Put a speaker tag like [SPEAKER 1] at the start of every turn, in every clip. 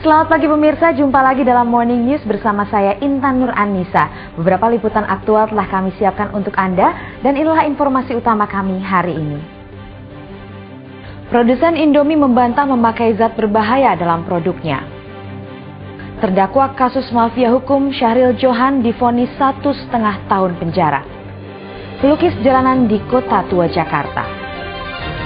[SPEAKER 1] Selamat pagi pemirsa, jumpa lagi dalam Morning News bersama saya Intan Nur Anissa. Beberapa liputan aktual telah kami siapkan untuk Anda dan inilah informasi utama kami hari ini. Produsen Indomie membantah memakai zat berbahaya dalam produknya. Terdakwa kasus mafia hukum Syahril Johan divonis 1,5 tahun penjara. Pelukis jalanan di Kota Tua Jakarta.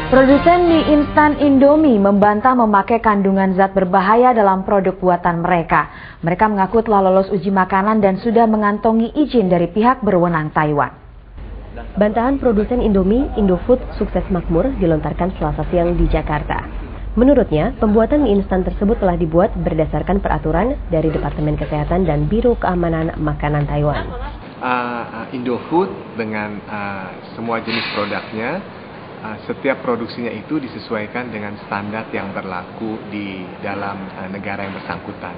[SPEAKER 1] Produsen mie instan Indomie membantah memakai kandungan zat berbahaya dalam produk buatan mereka. Mereka mengaku telah lolos uji makanan dan sudah mengantongi izin dari pihak berwenang Taiwan.
[SPEAKER 2] Bantahan produsen Indomie, Indofood Sukses Makmur dilontarkan Selasa siang di Jakarta. Menurutnya, pembuatan mie instan tersebut telah dibuat berdasarkan peraturan dari Departemen Kesehatan dan Biro Keamanan Makanan Taiwan.
[SPEAKER 3] Indofood dengan semua jenis produknya, setiap produksinya itu disesuaikan dengan standar yang berlaku di dalam negara yang bersangkutan.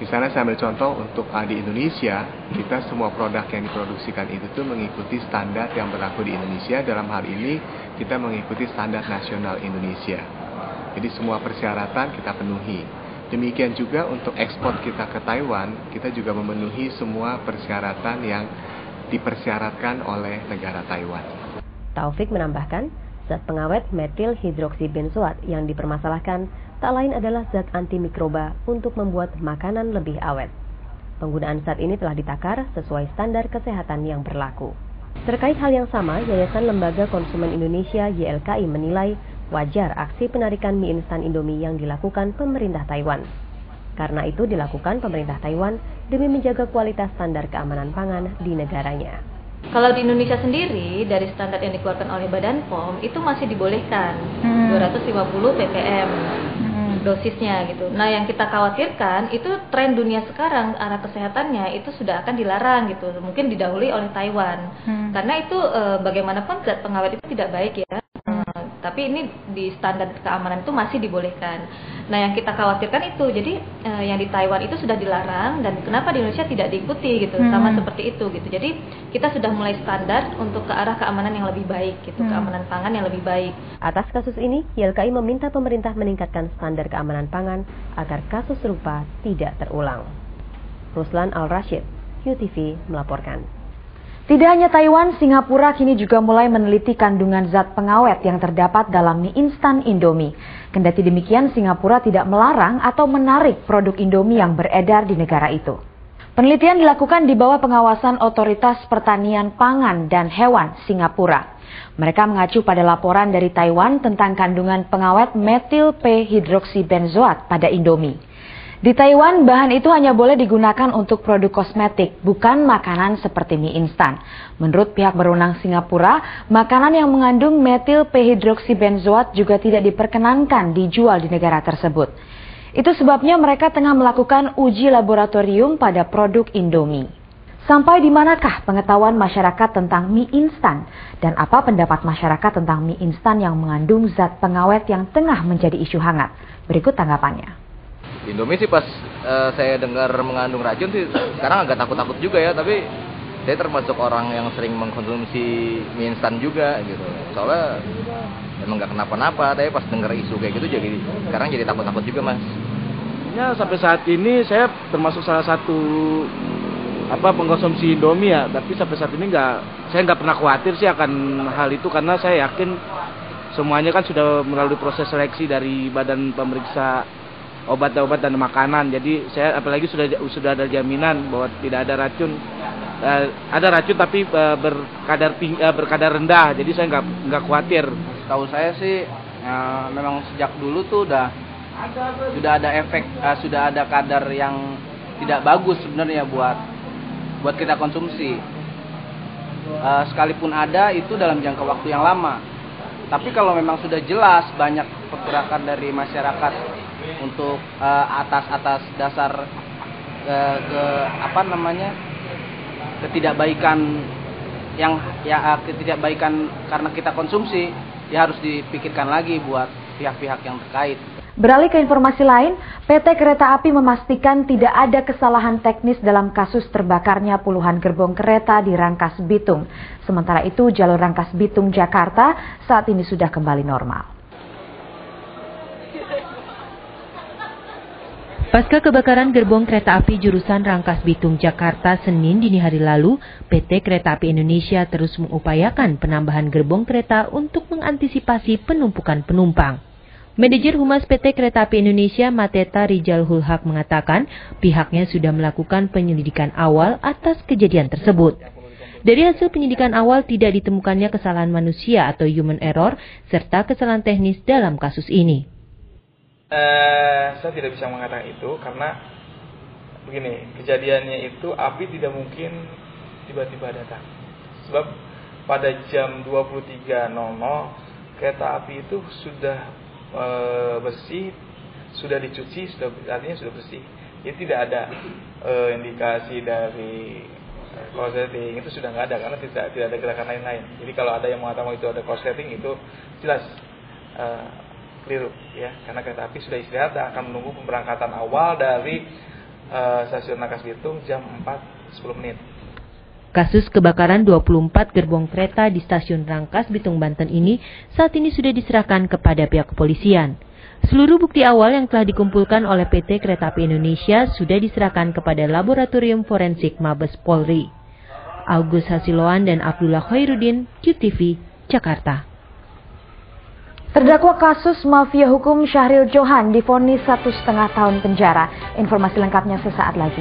[SPEAKER 3] Misalnya saya ambil contoh untuk di Indonesia, kita semua produk yang diproduksikan itu tuh mengikuti standar yang berlaku di Indonesia. Dalam hal ini kita mengikuti standar nasional Indonesia. Jadi semua persyaratan kita penuhi. Demikian juga untuk ekspor kita ke Taiwan, kita juga memenuhi semua persyaratan yang dipersyaratkan oleh negara Taiwan.
[SPEAKER 2] Taufik menambahkan, zat pengawet metil hidroksibenzoat yang dipermasalahkan tak lain adalah zat antimikroba untuk membuat makanan lebih awet. Penggunaan zat ini telah ditakar sesuai standar kesehatan yang berlaku. Terkait hal yang sama, Yayasan Lembaga Konsumen Indonesia YLKI menilai wajar aksi penarikan mie instan Indomie yang dilakukan pemerintah Taiwan. Karena itu dilakukan pemerintah Taiwan demi menjaga kualitas standar keamanan pangan di negaranya.
[SPEAKER 4] Kalau di Indonesia sendiri, dari standar yang dikeluarkan oleh Badan POM, itu masih dibolehkan 250 ppm dosisnya gitu. Nah, yang kita khawatirkan itu tren dunia sekarang, arah kesehatannya itu sudah akan dilarang gitu. Mungkin didahului oleh Taiwan. Karena itu bagaimanapun zat pengawet itu tidak baik ya. Tapi ini di standar keamanan itu masih dibolehkan. Nah, yang kita khawatirkan itu, jadi yang di Taiwan itu sudah dilarang dan kenapa di Indonesia tidak diikuti gitu, sama seperti itu gitu. Jadi kita sudah mulai standar untuk ke arah keamanan yang lebih baik gitu, keamanan pangan yang lebih baik.
[SPEAKER 2] Atas kasus ini, YLKI meminta pemerintah meningkatkan standar keamanan pangan agar kasus serupa tidak terulang. Ruslan Al-Rashid, QTV melaporkan.
[SPEAKER 1] Tidak hanya Taiwan, Singapura kini juga mulai meneliti kandungan zat pengawet yang terdapat dalam mie instan Indomie. Kendati demikian, Singapura tidak melarang atau menarik produk Indomie yang beredar di negara itu. Penelitian dilakukan di bawah pengawasan Otoritas Pertanian Pangan dan Hewan Singapura. Mereka mengacu pada laporan dari Taiwan tentang kandungan pengawet metil P-hidroksibenzoat pada Indomie. Di Taiwan, bahan itu hanya boleh digunakan untuk produk kosmetik, bukan makanan seperti mie instan. Menurut pihak berwenang Singapura, makanan yang mengandung metil P-hidroksibenzoat juga tidak diperkenankan dijual di negara tersebut. Itu sebabnya mereka tengah melakukan uji laboratorium pada produk Indomie. Sampai di manakah pengetahuan masyarakat tentang mie instan? Dan apa pendapat masyarakat tentang mie instan yang mengandung zat pengawet yang tengah menjadi isu hangat? Berikut tanggapannya.
[SPEAKER 5] Indomie sih pas saya dengar mengandung racun sih sekarang agak takut-takut juga ya, tapi saya termasuk orang yang sering mengkonsumsi mie instan juga gitu. Soalnya emang nggak kenapa-napa, tapi pas dengar isu kayak gitu jadi sekarang jadi takut-takut juga, Mas.
[SPEAKER 6] Ya, sampai saat ini saya termasuk salah satu pengkonsumsi Indomie ya, tapi sampai saat ini saya nggak pernah khawatir sih akan hal itu karena saya yakin semuanya kan sudah melalui proses seleksi dari Badan Pemeriksa Obat-obat dan Makanan. Jadi saya apalagi sudah ada jaminan bahwa tidak ada racun. Ada racun tapi berkadar rendah. Jadi saya nggak khawatir.
[SPEAKER 7] Tahu saya sih memang sejak dulu tuh sudah ada efek, sudah ada kadar yang tidak bagus sebenarnya buat kita konsumsi. Sekalipun ada itu dalam jangka waktu yang lama. Tapi kalau memang sudah jelas banyak pergerakan dari masyarakat untuk atas dasar ketidakbaikan ketidakbaikan karena kita konsumsi, ya harus dipikirkan lagi buat pihak-pihak yang terkait.
[SPEAKER 1] Beralih ke informasi lain, PT Kereta Api memastikan tidak ada kesalahan teknis dalam kasus terbakarnya puluhan gerbong kereta di Rangkas Bitung. Sementara itu, jalur Rangkas Bitung Jakarta saat ini sudah kembali normal.
[SPEAKER 8] Pasca kebakaran gerbong kereta api jurusan Rangkas Bitung Jakarta Senin dini hari lalu, PT Kereta Api Indonesia terus mengupayakan penambahan gerbong kereta untuk mengantisipasi penumpukan penumpang. Manajer Humas PT Kereta Api Indonesia Mateta Rijal Hulhaq mengatakan pihaknya sudah melakukan penyelidikan awal atas kejadian tersebut. Dari hasil penyidikan awal tidak ditemukannya kesalahan manusia atau human error serta kesalahan teknis dalam kasus ini.
[SPEAKER 9] Saya tidak bisa mengatakan itu karena begini, kejadiannya itu api tidak mungkin tiba-tiba datang. Sebab pada jam 23.00 kereta api itu sudah bersih, sudah dicuci, artinya sudah bersih. Jadi tidak ada indikasi dari korsleting, itu sudah nggak ada karena tidak ada gerakan lain-lain. Jadi kalau ada yang mengatakan itu ada korsleting itu jelas keliru ya, karena kereta api sudah istirahat dan akan menunggu pemberangkatan awal dari stasiun Rangkas Bitung jam 4.10 menit.
[SPEAKER 8] Kasus kebakaran 24 gerbong kereta di stasiun Rangkas Bitung Banten ini saat ini sudah diserahkan kepada pihak kepolisian. Seluruh bukti awal yang telah dikumpulkan oleh PT Kereta Api Indonesia sudah diserahkan kepada Laboratorium Forensik Mabes Polri. Agus Hasiloan dan Abdullah Khairuddin, QTV, Jakarta.
[SPEAKER 1] Terdakwa kasus mafia hukum Syahril Johan divonis 1,5 tahun penjara. Informasi lengkapnya sesaat lagi.